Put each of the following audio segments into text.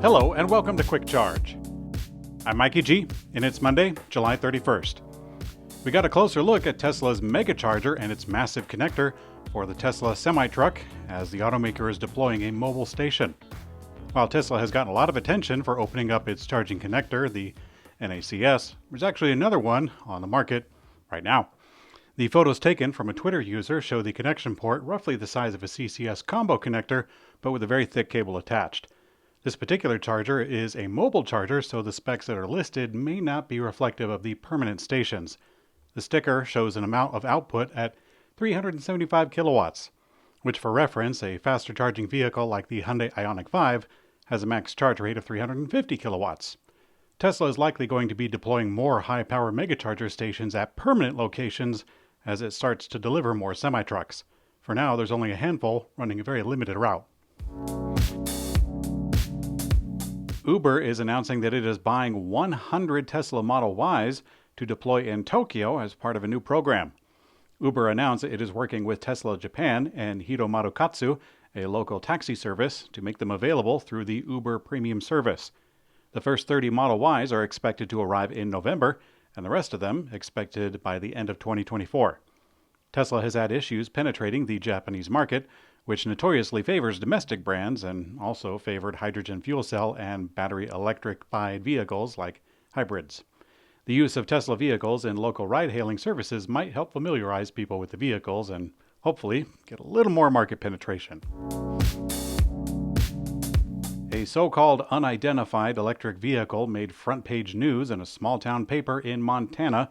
Hello and welcome to Quick Charge. I'm Mikey G, and it's Monday, July 31st. We got a closer look at Tesla's Megacharger and its massive connector for the Tesla semi-truck as the automaker is deploying a mobile station. While Tesla has gotten a lot of attention for opening up its charging connector, the NACS, there's actually another one on the market right now. The photos taken from a Twitter user show the connection port roughly the size of a CCS combo connector, but with a very thick cable attached. This particular charger is a mobile charger, so the specs that are listed may not be reflective of the permanent stations. The sticker shows an amount of output at 375 kilowatts, which for reference, a faster charging vehicle like the Hyundai Ioniq 5 has a max charge rate of 350 kilowatts. Tesla is likely going to be deploying more high-power megacharger stations at permanent locations as it starts to deliver more semi-trucks. For now, there's only a handful running a very limited route. Uber is announcing that it is buying 100 Tesla Model Ys to deploy in Tokyo as part of a new program. Uber announced that it is working with Tesla Japan and Hito Marukatsu, a local taxi service, to make them available through the Uber Premium service. The first 30 Model Ys are expected to arrive in November, and the rest of them expected by the end of 2024. Tesla has had issues penetrating the Japanese market, which notoriously favors domestic brands and also favored hydrogen fuel cell and battery electrified vehicles like hybrids. The use of Tesla vehicles in local ride-hailing services might help familiarize people with the vehicles and hopefully get a little more market penetration. A so-called unidentified electric vehicle made front-page news in a small-town paper in Montana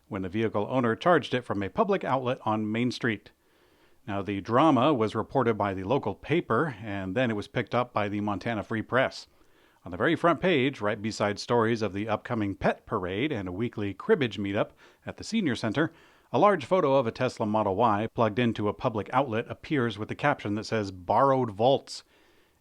when the vehicle owner charged it from a public outlet on Main Street. Now, the drama was reported by the local paper, and then it was picked up by the Montana Free Press. On the very front page, right beside stories of the upcoming pet parade and a weekly cribbage meetup at the senior center, a large photo of a Tesla Model Y plugged into a public outlet appears with the caption that says, "Borrowed Volts."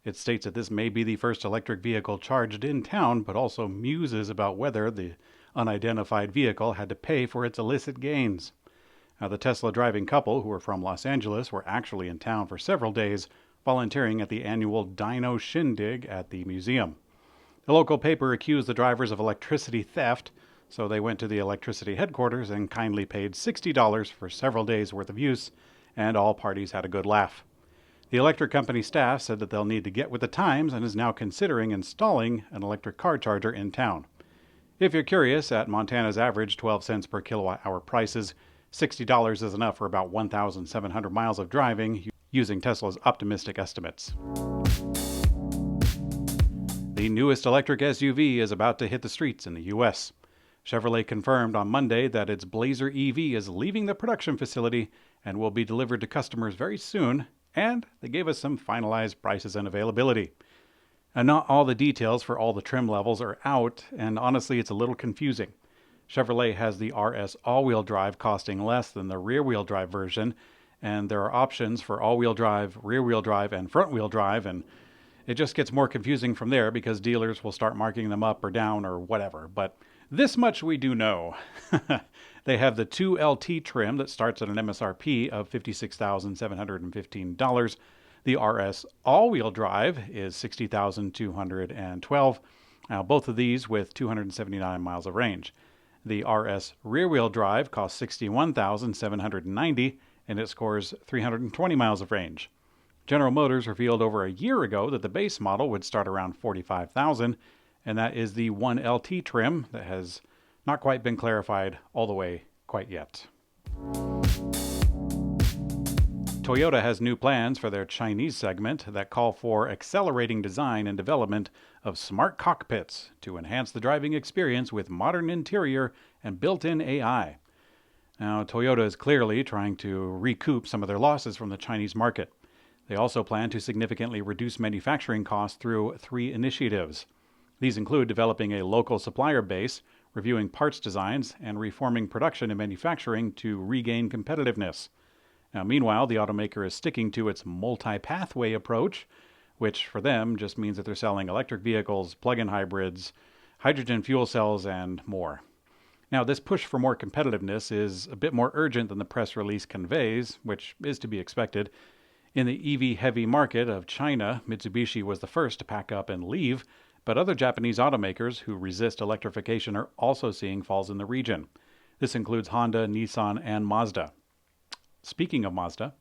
It states that this may be the first electric vehicle charged in town, but also muses about whether the unidentified vehicle had to pay for its illicit gains. Now, the Tesla driving couple, who were from Los Angeles, were actually in town for several days, volunteering at the annual Dino Shindig at the museum. The local paper accused the drivers of electricity theft, so they went to the electricity headquarters and kindly paid $60 for several days' worth of use, and all parties had a good laugh. The electric company staff said that they'll need to get with the times and is now considering installing an electric car charger in town. If you're curious, at Montana's average 12 cents per kilowatt hour prices, $60 is enough for about 1,700 miles of driving using Tesla's optimistic estimates. The newest electric SUV is about to hit the streets in the U.S. Chevrolet confirmed on Monday that its Blazer EV is leaving the production facility and will be delivered to customers very soon, and they gave us some finalized prices and availability. And not all the details for all the trim levels are out, and honestly it's a little confusing. Chevrolet has the RS all-wheel drive costing less than the rear-wheel drive version, and there are options for all-wheel drive, rear-wheel drive, and front-wheel drive, and it just gets more confusing from there because dealers will start marking them up or down or whatever. But this much we do know. They have the 2LT trim that starts at an MSRP of $56,715. The RS all-wheel drive is $60,212. Now, both of these with 279 miles of range. The RS rear-wheel drive costs $61,790, and it scores 320 miles of range. General Motors revealed over a year ago that the base model would start around $45,000, and that is the 1LT trim that has not quite been clarified all the way quite yet. Toyota has new plans for their Chinese segment that call for accelerating design and development of smart cockpits to enhance the driving experience with modern interior and built-in AI. Now, Toyota is clearly trying to recoup some of their losses from the Chinese market. They also plan to significantly reduce manufacturing costs through 3 initiatives. These include developing a local supplier base, reviewing parts designs, and reforming production and manufacturing to regain competitiveness. Now, meanwhile, the automaker is sticking to its multi-pathway approach, which for them just means that they're selling electric vehicles, plug-in hybrids, hydrogen fuel cells, and more. Now, this push for more competitiveness is a bit more urgent than the press release conveys, which is to be expected. In the EV-heavy market of China, Mitsubishi was the first to pack up and leave, but other Japanese automakers who resist electrification are also seeing falls in the region. This includes Honda, Nissan, and Mazda. Speaking of Mazda,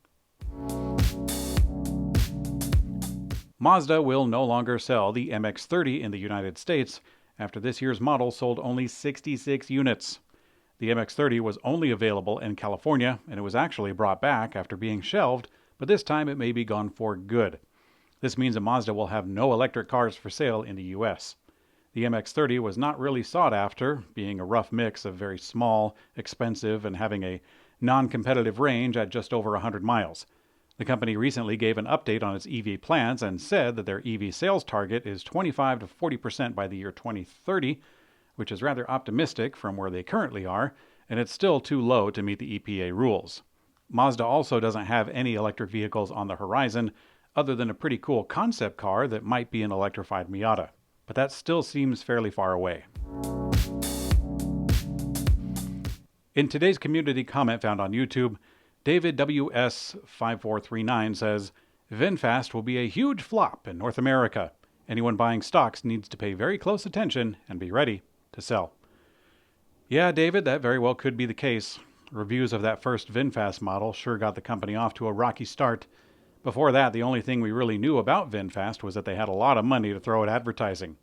Mazda will no longer sell the MX-30 in the United States after this year's model sold only 66 units. The MX-30 was only available in California, and it was actually brought back after being shelved, but this time it may be gone for good. This means that Mazda will have no electric cars for sale in the US. The MX-30 was not really sought after, being a rough mix of very small, expensive, and having a non-competitive range at just over 100 miles. The company recently gave an update on its EV plans and said that their EV sales target is 25 to 40% by the year 2030, which is rather optimistic from where they currently are, and it's still too low to meet the EPA rules. Mazda also doesn't have any electric vehicles on the horizon, other than a pretty cool concept car that might be an electrified Miata. But that still seems fairly far away. In today's community comment found on YouTube, David WS5439 says, VinFast will be a huge flop in North America. Anyone buying stocks needs to pay very close attention and be ready to sell. Yeah, David, that very well could be the case. Reviews of that first VinFast model sure got the company off to a rocky start. Before that, the only thing we really knew about VinFast was that they had a lot of money to throw at advertising.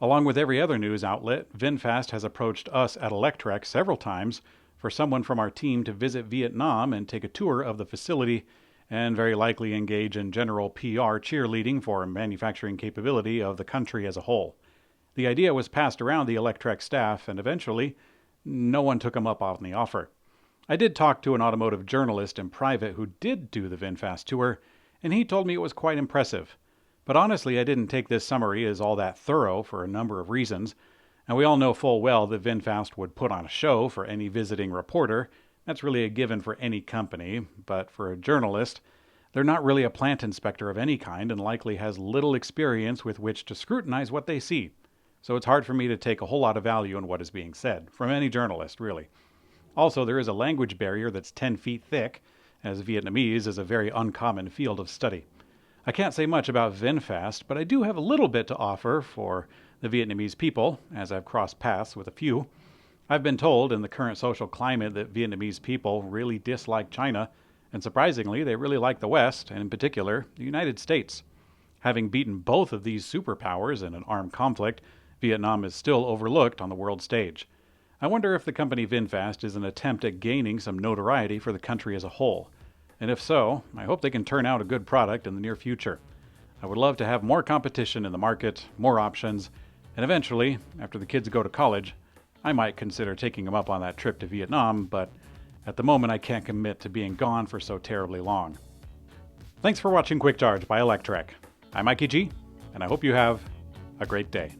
Along with every other news outlet, VinFast has approached us at Electrek several times for someone from our team to visit Vietnam and take a tour of the facility and very likely engage in general PR cheerleading for manufacturing capability of the country as a whole. The idea was passed around the Electrek staff, and eventually, no one took them up on the offer. I did talk to an automotive journalist in private who did do the VinFast tour, and he told me it was quite impressive. But honestly, I didn't take this summary as all that thorough for a number of reasons, and we all know full well that VinFast would put on a show for any visiting reporter. That's really a given for any company, but for a journalist, they're not really a plant inspector of any kind and likely has little experience with which to scrutinize what they see. So it's hard for me to take a whole lot of value in what is being said, from any journalist, really. Also, there is a language barrier that's 10 feet thick, as Vietnamese is a very uncommon field of study. I can't say much about VinFast, but I do have a little bit to offer for the Vietnamese people, as I've crossed paths with a few. I've been told in the current social climate that Vietnamese people really dislike China, and surprisingly, they really like the West, and in particular, the United States. Having beaten both of these superpowers in an armed conflict, Vietnam is still overlooked on the world stage. I wonder if the company VinFast is an attempt at gaining some notoriety for the country as a whole. And if so, I hope they can turn out a good product in the near future. I would love to have more competition in the market, more options, and eventually, after the kids go to college, I might consider taking them up on that trip to Vietnam, but at the moment I can't commit to being gone for so terribly long. Thanks for watching Quick Charge by Electrek. I'm Mikey G, and I hope you have a great day.